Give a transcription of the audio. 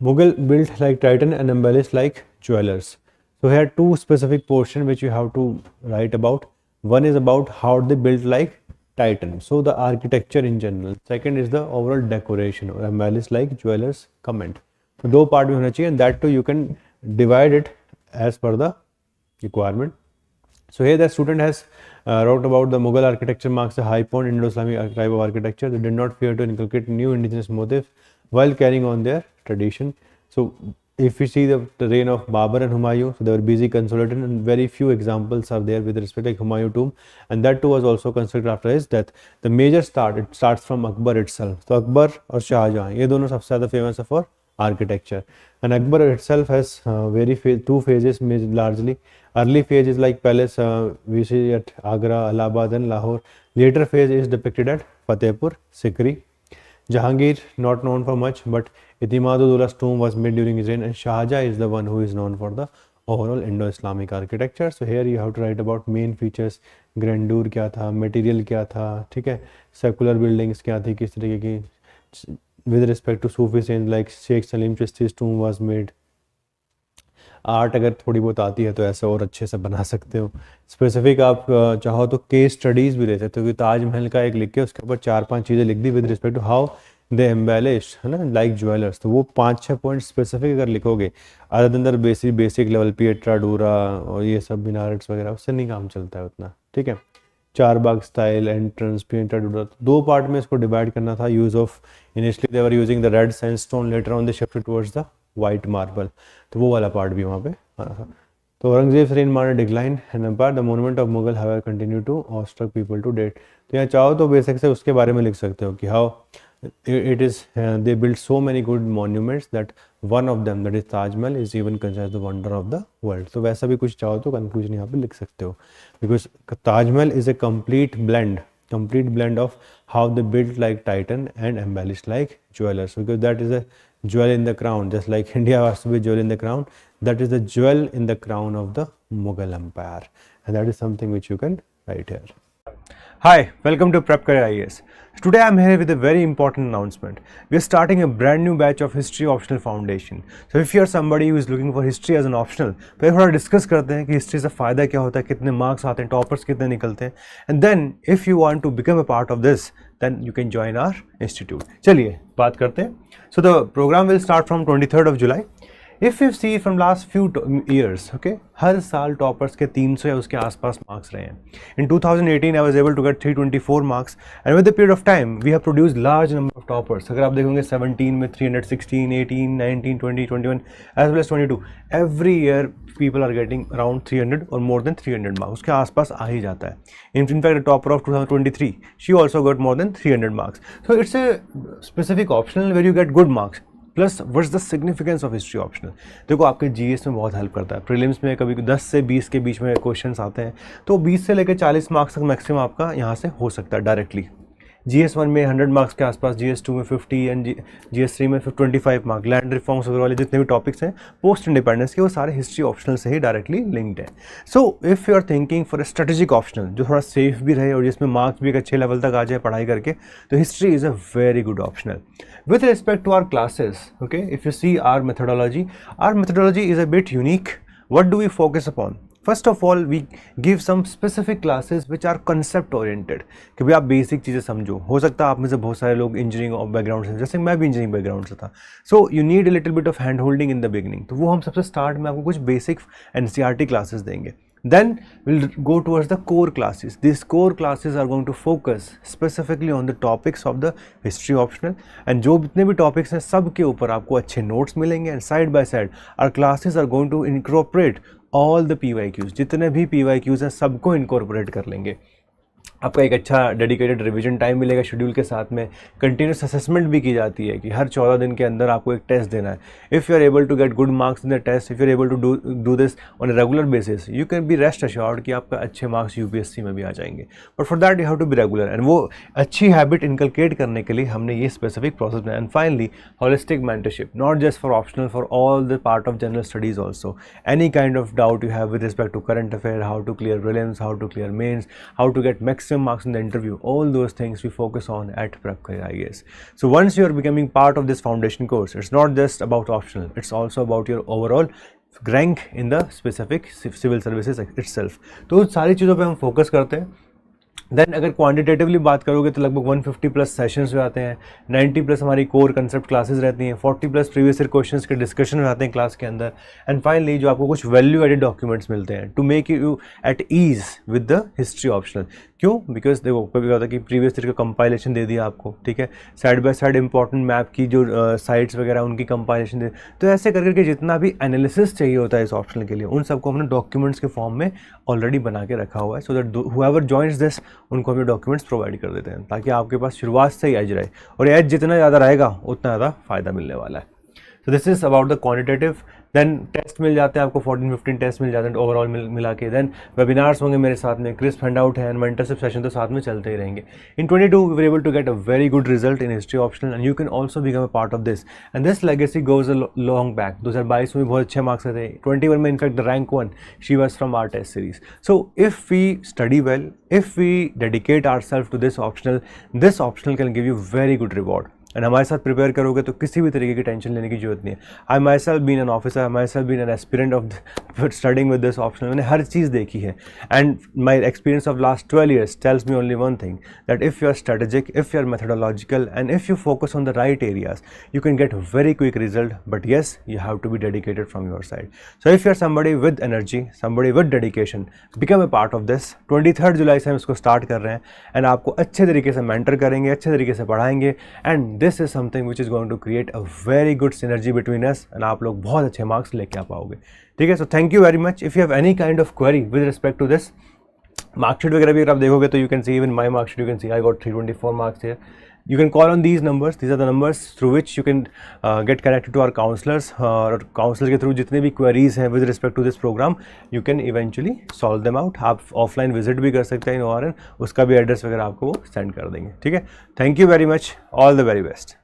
Mughal built like Titan and embellished like jewelers. So here two specific portion which you have to write about. One is about how they built like Titan, so the architecture in general. Second is the overall decoration or embellished like jewelers comment. तो दो part में होना चाहिए, and that too you can divide it as per the requirement. So here the student has wrote about the Mughal architecture marks a high point in Indo-Islamic type of architecture. They did not fear to inculcate new indigenous motifs while carrying on their tradition. So if you see the reign of Babur and Humayun, so they were busy consolidating, and very few examples are there with respect to Humayun tomb, and that too was also constructed after his death. The major it starts from Akbar itself. So Akbar or Shah Jahan, ये दोनों सबसे ज़्यादा famous है for architecture, and Akbar itself has two phases largely. Early phase is like palace we see at Agra, Allahabad and Lahore. Later phase is depicted at Fatehpur Sikri. Jahangir not known for much, but Itimadud-Dawla's tomb was made during his reign, and Shah Jahan is the one who is known for the overall Indo-Islamic architecture. So here you have to write about main features, grandeur क्या था, material क्या था, ठीक है, secular buildings क्या थी, किस तरीके की, with respect to Sufi saints like Sheikh Salim Chisti's tomb was made. Art अगर थोड़ी बहुत आती है तो ऐसे और अच्छे से बना सकते हो. स्पेसिफिक आप चाहो तो केस स्टडीज़ भी ले सकते हो कि ताजमहल का एक लिख के उसके ऊपर 4-5 चीज़ें लिख दी with respect to how they embellish, है ना, लाइक ज्वेलर्स. तो वो 5-6 पॉइंट स्पेसिफिक अगर लिखोगे, other than the basic level pietra dura और ये सब मिनारेट्स वगैरह, उससे नहीं काम चलता है उतना. ठीक है, चारबाग स्टाइल, एंट्रेंस, पिएट्रा डूरा, दो पार्ट में इसको डिवाइड करना था. Use of initially they were using the red sandstone, later on they shifted towards the white marble, तो वो वाला पार्ट भी वहाँ पे आना था. तो Aurangzeb reign marred decline and empire, the monument of Mughal have continue to awestruck people to date. तो यहाँ चाहो तो बेसिक से उसके बारे में लिख सकते हो कि how it is they built so many good monuments that one of them, that is Taj Mahal, is even considered the wonder of the world. तो वैसा भी कुछ चाहो तो कंक्लूजन यहाँ पे लिख सकते हो, because Taj Mahal is a complete blend of how they built like Titan and embellished like jewelers, because that is a jewel in the crown, just like India has to be jewel in the crown. That is the jewel in the crown of the Mughal Empire, and that is something which you can write here. Hi, welcome to Prep Career IAS. Today I am here with a very important announcement. We are starting a brand new batch of History Optional Foundation. So if you are somebody who is looking for history as an optional, तो थोड़ा discuss करते हैं कि history से फ़ायदा क्या होता है, कितने मार्क्स आते हैं, टॉपर्स कितने निकलते हैं, and then if you want to become a part of this, then you can join our institute. चलिए बात करते हैं. So the program will start from 23rd of July. If you see from last few years, okay, हर साल toppers के 300 या उसके आसपास marks रहे हैं. In 2018 I was able to get 324 marks, and with the period of time we have produced large number of toppers. अगर आप देखोगे 17 में 316, 18, 19, 20, 21 as well as 22. Every year people are getting around 300 or more than 300 marks. उसके आसपास आ ही जाता है. In fact, the topper of 2023, she also got more than 300 marks. So it's a specific optional where you get good marks. Plus what's the significance of history optional. देखो आपके GS में बहुत help करता है. प्रीलिम्स में कभी 10 से 20 के बीच में क्वेश्चंस आते हैं, तो 20 से लेकर 40 मार्क्स तक मैक्सिमम आपका यहाँ से हो सकता है डायरेक्टली. GS1 में 100 मार्क्स के आसपास, GS2 में 50 एंड GS3 में 25 मार्क. लैंड रिफॉर्म्स वगैरह वाले जितने भी टॉपिक्स हैं पोस्ट इंडिपेंडेंस के, वो सारे हिस्ट्री ऑप्शनल से ही डायरेक्टली लिंक्ड है. So if you are thinking for a strategic optional जो थोड़ा सेफ भी रहे और जिसमें मार्क्स भी एक अच्छे लेवल तक आ जाए पढ़ाई करके, तो history is a very good optional. With respect to our classes, okay, if you see our methodology is a bit unique. What do we focus upon? First of all, we give some specific classes which are concept oriented, कि भाई आप basic चीज़ें समझो. हो सकता है आप में से बहुत सारे लोग इंजीनियरिंग बैकग्राउंड से, जैसे मैं भी इंजीनियरिंग बैकग्राउंड से था. So you need a little bit of hand holding in the beginning. तो वो हम सबसे स्टार्ट में आपको कुछ बेसिक NCERT क्लासेस देंगे. Then we'll go towards the core classes. These core classes are going to focus specifically on the topics of the history optional, and जो जितने भी topics हैं सब के ऊपर आपको अच्छे notes मिलेंगे, and side by side our classes are going to incorporate all the PYQs. जितने भी PYQs हैं सबको incorporate कर लेंगे. आपका एक अच्छा डेडिकेटेड रिवीजन टाइम मिलेगा शेड्यूल के साथ में. कंटिन्यूस असेसमेंट भी की जाती है कि हर 14 दिन के अंदर आपको एक टेस्ट देना है. If you are able to get good marks in the test, if you are able to do this on a regular basis, you can be rest assured कि आपका अच्छे मार्क्स UPSC में भी आ जाएंगे. But for that you have to be regular, and वो अच्छी habit inculcate करने के लिए हमने ये स्पेसिफिक प्रोसेस बनाया. And finally holistic mentorship, not just for optional, for all the part of general studies also. Any kind of doubt you have with respect to current affair, how to clear prelims, how to clear mains, how to get maximum maximum marks in the interview. All those things we focus on at Prep Career IAS. So once you are becoming part of this foundation course, it's not just about optional, it's also about your overall rank in the specific civil services itself. तो सारी चीज़ों पे हम focus करते हैं. Then अगर quantitatively बात करोगे तो लगभग 150 प्लस सेशंस हो जाते हैं, 90 प्लस हमारी कोर कंसेप्ट क्लासेस रहती हैं, 40 प्लस प्रीवियस ईयर क्वेश्चंस के डिस्कशन हो जाते हैं क्लास के अंदर, एंड फाइनली जो आपको कुछ वैल्यू एडेड डॉक्यूमेंट्स मिलते हैं to make you at ease with the history optional. क्यों? बिकॉज देखो कभी क्या होता है कि प्रीवियस ईयर का कंपाइलेशन दे दिया आपको, ठीक है, side by side important map की जो साइट्स वगैरह उनकी कंपाइलेशन दे, तो ऐसे करके जितना भी एनालिसिस चाहिए होता है इस ऑप्शनल के लिए उन सबको हमने डॉक्यूमेंट्स के फॉर्म में ऑलरेडी बना के रखा हुआ है. So that whoever joins this उनको हमें डॉक्यूमेंट्स प्रोवाइड कर देते हैं ताकि आपके पास शुरुआत से ही एज रहे, और एज जितना ज़्यादा रहेगा उतना ज़्यादा फ़ायदा मिलने वाला है. So this is about the quantitative. Then test मिल जाते हैं आपको, 14-15 टेस्ट मिल जाते हैं ओवरऑल मिला के. देन वेबिनार्स होंगे मेरे साथ में, क्रिस्प हैंडआउट है, एंड मेंटरशिप सेशन तो साथ में चलते ही रहेंगे. In 22 we were able to get a very good result in history optional, and you can also become a part of this, and this legacy goes a long back. 2022 में बहुत अच्छे marks थे, 21 में in fact the rank 1 she was from our test series. So if we study well, if we dedicate ourselves to this optional can give you very good reward. And हमारे साथ prepare करोगे तो किसी भी तरीके की टेंशन लेने की जरूरत नहीं है. I myself been an officer, I myself been an aspirant of studying with this optional. मैंने हर चीज़ देखी है, and my experience of last 12 years tells me only one thing, that if you are strategic, if you are methodological, and if you focus on the right areas, you can get very quick result. But yes, you have to be dedicated from your side. So if you are somebody with energy, somebody with dedication, become a part of this. 23 जुलाई से हम इसको start कर रहे हैं, and आपको अच्छे तरीके से मेंटर करेंगे, अच्छे तरीके से पढ़ाएंगे, and this is something which is going to create a very good synergy between us, and आप लोग बहुत अच्छे मार्क्स लेके आ पाओगे. ठीक है, so thank you very much. If you have any kind of query with respect to this marksheet वगैरह भी अगर आप देखोगे तो you can see even my marksheet, you can see I got 324 marks here. You can call on these numbers. These are the numbers through which you can get connected to our counselors. और counselors के through जितने भी queries हैं with respect to this program, you can eventually solve them out. आप offline visit भी कर सकते हैं ORN, उसका भी एड्रेस वगैरह आपको वो सेंड कर देंगे. ठीक है, thank you very much, all the very best.